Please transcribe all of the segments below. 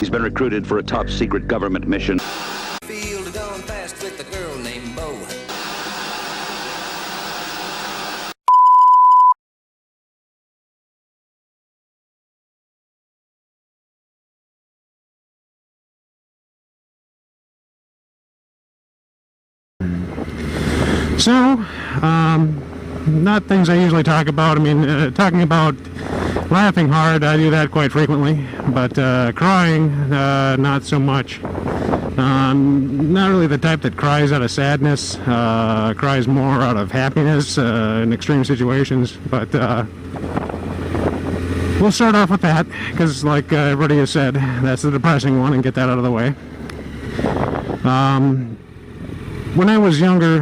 He's been recruited for a top-secret government mission. Field gone fast with a girl named Bo. So, not things I usually talk about. I mean, talking about laughing hard, I do that quite frequently, but crying, not so much. Not really the type that cries out of sadness, cries more out of happiness in extreme situations, but we'll start off with that, because like everybody has said, that's the depressing one, and get that out of the way. When I was younger,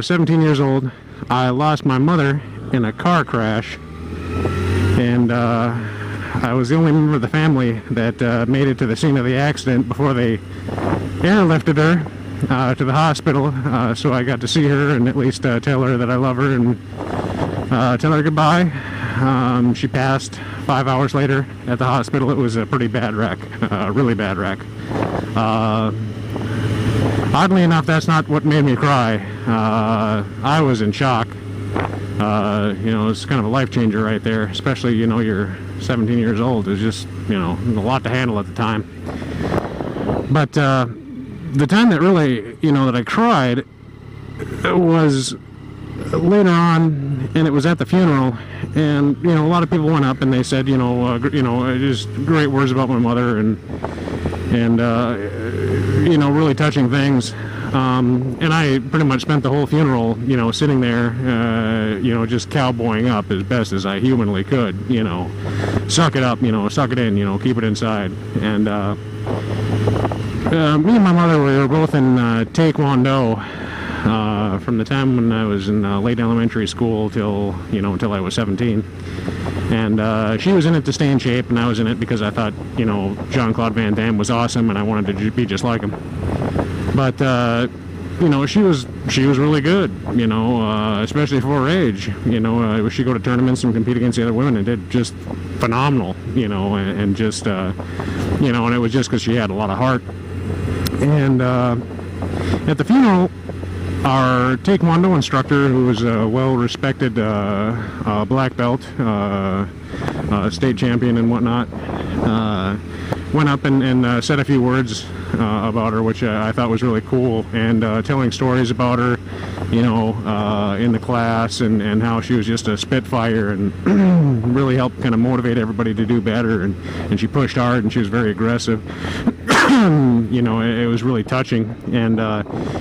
17 years old, I lost my mother in a car crash, and I was the only member of the family that made it to the scene of the accident before they airlifted her to the hospital, so I got to see her and at least tell her that I love her and tell her goodbye. She passed 5 hours later at the hospital. It was a pretty bad wreck, really bad wreck. Oddly enough, that's not what made me cry. I was in shock. You know, it's kind of a life changer right there, especially, you know, you're 17 years old. It's just, you know, a lot to handle at the time. But the time that really, you know, that I cried was later on, and it was at the funeral. And, you know, a lot of people went up and they said, you know, just great words about my mother and you know, really touching things. And I pretty much spent the whole funeral, you know, sitting there, you know, just cowboying up as best as I humanly could, you know, suck it up, you know, suck it in, you know, keep it inside. And me and my mother, we were both in Taekwondo from the time when I was in late elementary school till I was 17. And she was in it to stay in shape, and I was in it because I thought, you know, Jean-Claude Van Damme was awesome, and I wanted to be just like him. But you know, she was really good, you know, especially for her age. You know, she'd go to tournaments and compete against the other women and did just phenomenal, you know, and just you know, and it was just because she had a lot of heart. And at the funeral, our Taekwondo instructor, who was a well-respected black belt, state champion and whatnot, went up and said a few words about her, which I thought was really cool, and telling stories about her, you know, in the class, and how she was just a spitfire and really helped kind of motivate everybody to do better, and she pushed hard and she was very aggressive. You know, it was really touching. And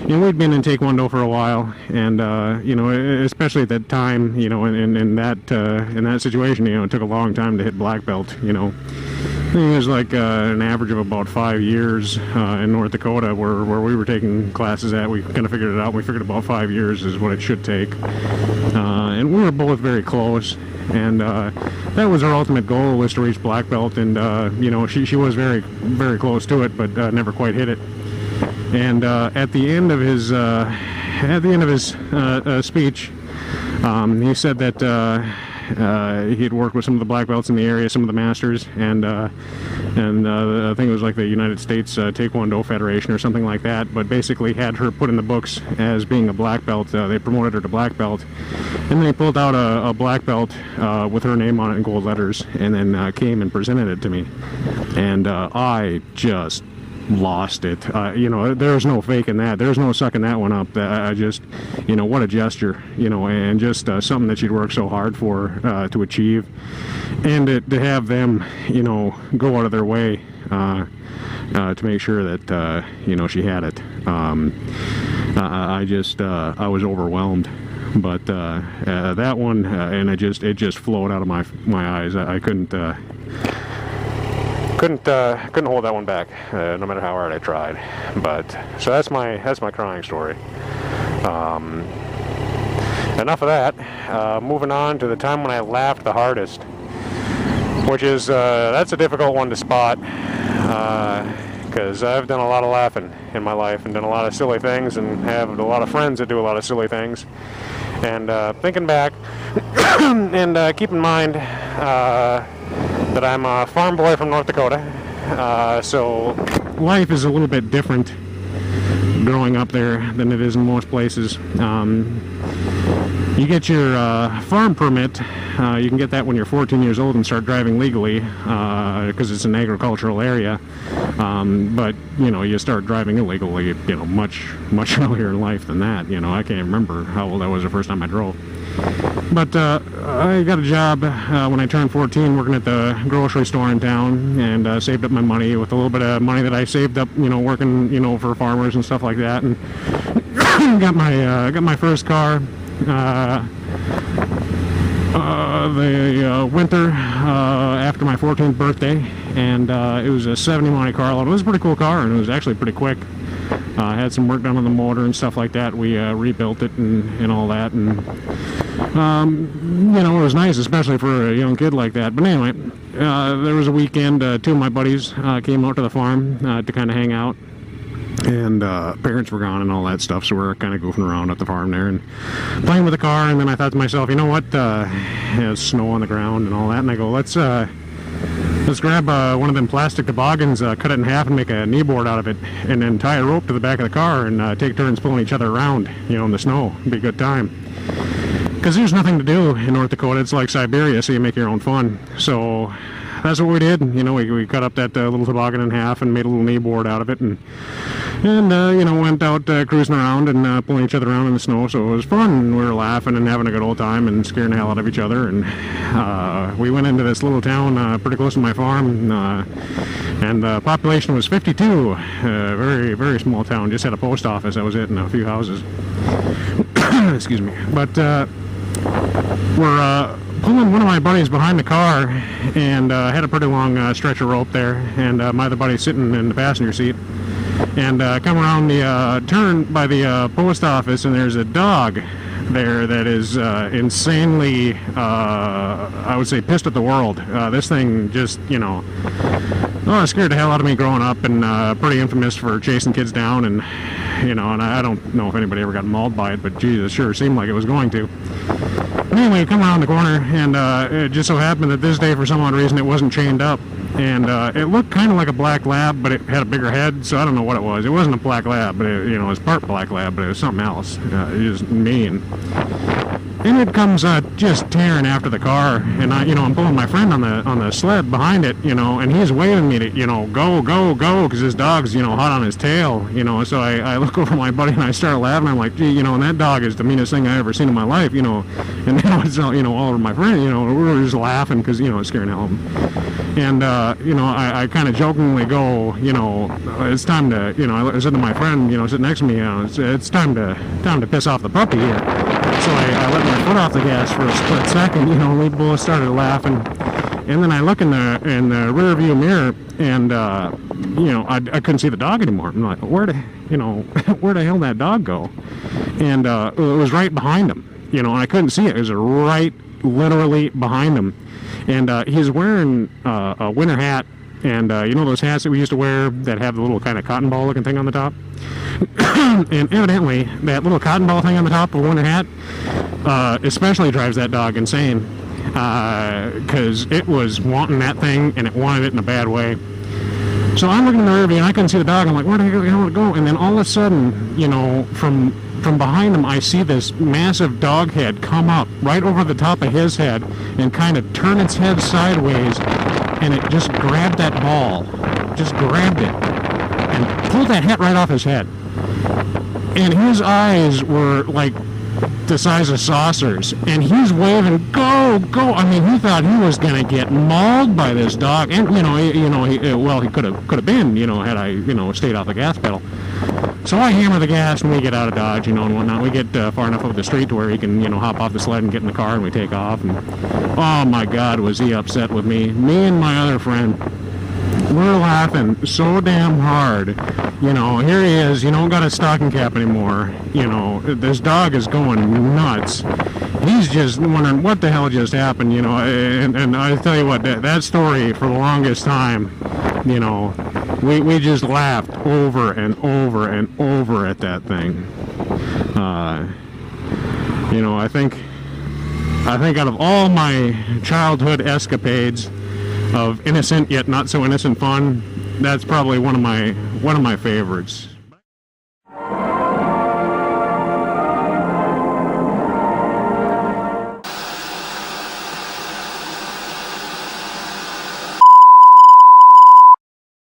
you know, we'd been in Taekwondo for a while, and you know, especially at that time, you know, in that situation, you know, it took a long time to hit black belt. You know, I think it was like an average of about 5 years in North Dakota where we were taking classes at. We kind of figured it out. We figured about 5 years is what it should take, and we were both very close. And that was our ultimate goal, was to reach black belt. And you know, she was very, very close to it, but never quite hit it. And at the end of his speech, he said that he had worked with some of the black belts in the area, some of the masters, and I think it was like the United States Taekwondo Federation or something like that, but basically had her put in the books as being a black belt. They promoted her to black belt, and then they pulled out a black belt with her name on it in gold letters, and then came and presented it to me. And I just lost it. You know, there's no faking that. There's no sucking that one up. I just, you know, what a gesture, you know, and just something that she'd worked so hard for to achieve, and to have them, you know, go out of their way to make sure that, you know, she had it. I was overwhelmed. But that one, and it just flowed out of my eyes. I couldn't hold that one back, no matter how hard I tried. But so that's my crying story. Enough of that. Moving on to the time when I laughed the hardest, which is that's a difficult one to spot, because I've done a lot of laughing in my life and done a lot of silly things, and have a lot of friends that do a lot of silly things. And thinking back, and keep in mind that I'm a farm boy from North Dakota, so life is a little bit different growing up there than it is in most places. You get your farm permit. You can get that when you're 14 years old and start driving legally, because it's an agricultural area. But you start driving illegally, much earlier in life than that. I can't remember how old I was the first time I drove. But I got a job when I turned 14 working at the grocery store in town, and saved up my money with a little bit of money that I saved up, working, for farmers and stuff like that, and got my first car the winter after my 14th birthday, and it was a 70 Monte Carlo. It was a pretty cool car, and it was actually pretty quick. Had some work done on the motor and stuff like that. We rebuilt it and all that, and it was nice, especially for a young kid like that. But anyway, there was a weekend, two of my buddies came out to the farm to kind of hang out, and parents were gone and all that stuff, so we're kind of goofing around at the farm there and playing with the car. And then I thought to myself, you know what, there's snow on the ground and all that, and I go, let's grab one of them plastic toboggans, cut it in half and make a kneeboard out of it, and then tie a rope to the back of the car and take turns pulling each other around, in the snow. It'd be a good time. Because there's nothing to do in North Dakota. It's like Siberia, so you make your own fun. So that's what we did. We cut up that little toboggan in half and made a little kneeboard out of it, and went out cruising around and pulling each other around in the snow. So it was fun, and we were laughing and having a good old time and scaring the hell out of each other. And we went into this little town pretty close to my farm, and the population was 52. Very, very small town. Just had a post office, that was it, and a few houses. Excuse me. But we're pulling one of my buddies behind the car, and had a pretty long stretch of rope there, and my other buddy sitting in the passenger seat, and come around the turn by the post office, and there's a dog there that is insanely, I would say, pissed at the world. This thing just, it scared the hell out of me growing up, and pretty infamous for chasing kids down, and and I don't know if anybody ever got mauled by it, but geez, it sure seemed like it was going to. But anyway, we come around the corner, and it just so happened that this day, for some odd reason, it wasn't chained up. And it looked kind of like a black lab, but it had a bigger head, so I don't know what it was. It wasn't a black lab, but it was part black lab, but it was something else. It was mean. And it comes just tearing after the car, and I'm pulling my friend on the sled behind it, and he's waving me to, go, go, go, because his dog's, hot on his tail, So I look over at my buddy and I start laughing. I'm like, gee, and that dog is the meanest thing I ever seen in my life, And now it's all over my friend, we were just laughing because, it's scaring hell. And I kind of jokingly go, it's time to, I said to my friend, sitting next to me, it's time to piss off the puppy here. So I let my foot off the gas for a split second, we both started laughing. And then I look in the rear view mirror, and I couldn't see the dog anymore. I'm like, where the hell did that dog go? And it was right behind him, and I couldn't see it. It was right, literally behind him. And he's wearing a winter hat, and those hats that we used to wear that have the little kind of cotton ball looking thing on the top? And evidently, that little cotton ball thing on the top of a winter hat especially drives that dog insane, because it was wanting that thing, and it wanted it in a bad way. So I'm looking in the rear view, and I couldn't see the dog. I'm like, where the hell did it go? And then all of a sudden, from behind him, I see this massive dog head come up right over the top of his head and kind of turn its head sideways, and it just grabbed that ball, just grabbed it, and pulled that hat right off his head. And his eyes were like the size of saucers, and he's waving, go, go. I mean, he thought he was going to get mauled by this dog, and he could have been, had I, stayed off the gas pedal. So I hammer the gas, and we get out of Dodge, and whatnot. We get far enough over the street to where he can, hop off the sled and get in the car, and we take off. And oh my God, was he upset with me? Me and my other friend, we're laughing so damn hard. Here he is. You don't got a stocking cap anymore. This dog is going nuts. He's just wondering what the hell just happened. And I tell you what, that story for the longest time, we just laughed over and over and over at that thing. I think out of all my childhood escapades of innocent yet not so innocent fun, that's probably one of my favorites.